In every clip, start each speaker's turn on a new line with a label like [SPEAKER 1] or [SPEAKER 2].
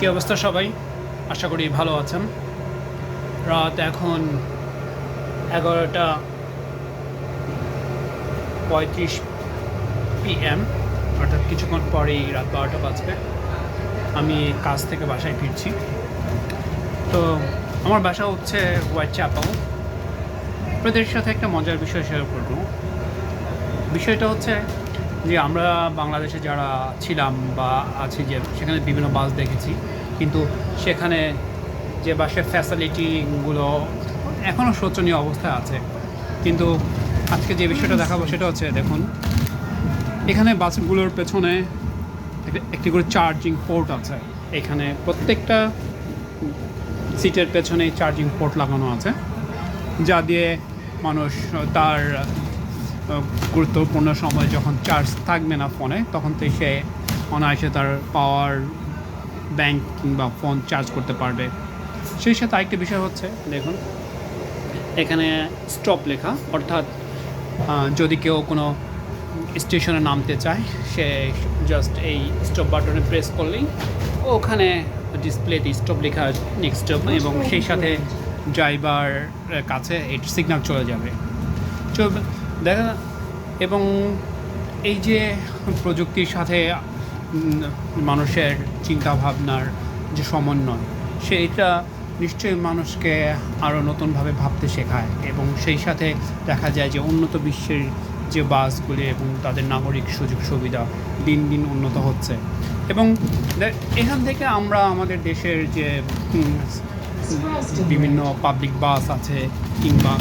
[SPEAKER 1] কী অবস্থা সবাই? আশা করি ভালো আছেন। রাত এখন 11:35 PM, অর্থাৎ কিছুক্ষণ পরেই রাত 12টা বাজবে। আমি কাজ থেকে বাসায় ফিরছি। তো আমার বাসা হচ্ছে হোয়াইট চ্যাপেল। আপনাদের সাথে একটা মজার বিষয় শেয়ার করব। বিষয়টা হচ্ছে যে আমরা বাংলাদেশে যারা ছিলাম বা আছি, যে সেখানে বিভিন্ন বাস দেখেছি, কিন্তু সেখানে যে বাসের ফ্যাসিলিটিগুলো এখনও শোচনীয় অবস্থায় আছে। কিন্তু আজকে যে বিষয়টা দেখাবো সেটা হচ্ছে, দেখুন এখানে বাসগুলোর পেছনে একটি করে চার্জিং পোর্ট আছে। এখানে প্রত্যেকটা সিটের পেছনে চার্জিং পোর্ট লাগানো আছে, যা দিয়ে মানুষ তার গুরুত্বপূর্ণ সময় যখন চার্জ থাকবে না ফোনে, তখন তো সে অনায়াসে তার পাওয়ার ব্যাংক কিংবা ফোন চার্জ করতে পারবে। সেই সাথে আরেকটি বিষয় হচ্ছে, দেখুন এখানে স্টপ লেখা, অর্থাৎ যদি কেউ কোনো স্টেশনে নামতে চায়, সে জাস্ট এই স্টপ বাটনে প্রেস করলেই ওখানে ডিসপ্লেতে স্টপ লেখা নেক্সট স্টপ, এবং সেই সাথে ড্রাইভার কাছে এই সিগন্যাল চলে যাবে। দেখা, এবং এই যে প্রযুক্তির সাথে মানুষের চিন্তাভাবনার যে সমন্বয়, সেইটা নিশ্চয়ই মানুষকে আরও নতুনভাবে ভাবতে শেখায়, এবং সেই সাথে দেখা যায় যে উন্নত বিশ্বের যে বাসগুলি এবং তাদের নাগরিক সুযোগ সুবিধা দিন দিন উন্নত হচ্ছে। এবং এখান থেকে আমরা আমাদের দেশের যে বিভিন্ন পাবলিক বাস আছে কিংবা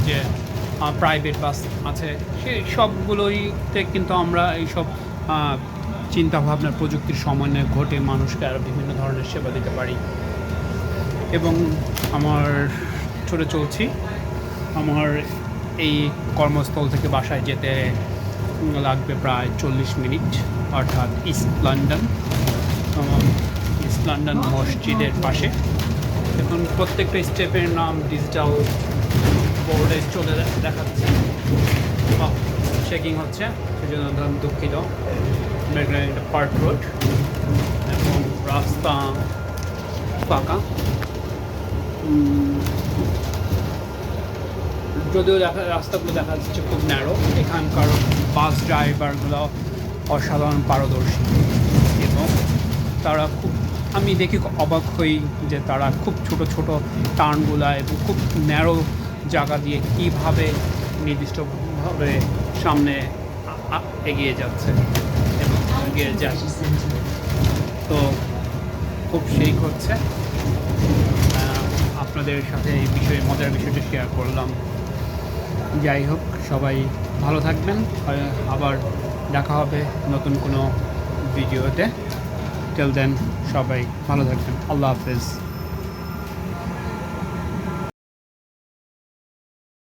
[SPEAKER 1] যে প্রাইভেট বাস আছে, সেই সবগুলোইতে কিন্তু আমরা এইসব চিন্তাভাবনার প্রযুক্তির সমন্বয়ে ঘটে মানুষকে আরও বিভিন্ন ধরনের সেবা দিতে পারি। এবং আমার ছুটে চলছি। আমার এই কর্মস্থল থেকে বাসায় যেতে লাগবে প্রায় 40 মিনিট, অর্থাৎ ইস্ট লন্ডন মসজিদের পাশে। এখন প্রত্যেকটা স্টেপের নাম ডিজিটাল বোর্ডে চলে দেখাচ্ছে। চেকিং হচ্ছে, সেজন্য ধরুন দুঃখিত। এটা পার্ক রোড এবং রাস্তা ফাঁকা, যদিও রাস্তাগুলো দেখা যাচ্ছে খুব ন্যারো। এখানকার বাস ড্রাইভারগুলো অসাধারণ পারদর্শী, এবং তারা খুব, আমি দেখি অবাক হই যে তারা খুব ছোট ছোট টার্নগুলা এবং খুব ন্যারো জায়গা দিয়ে কীভাবে নির্দিষ্টভাবে সামনে এগিয়ে যাচ্ছে এবং এগিয়ে যায়। তো খুব সেই হচ্ছে, আপনাদের সাথে এই বিষয়ে মজার বিষয়টা শেয়ার করলাম। যাই হোক, সবাই ভালো থাকবেন। আবার দেখা হবে নতুন কোনো ভিডিওতে। টিল দেন সবাই ভালো থাকবেন। আল্লাহ হাফেজ।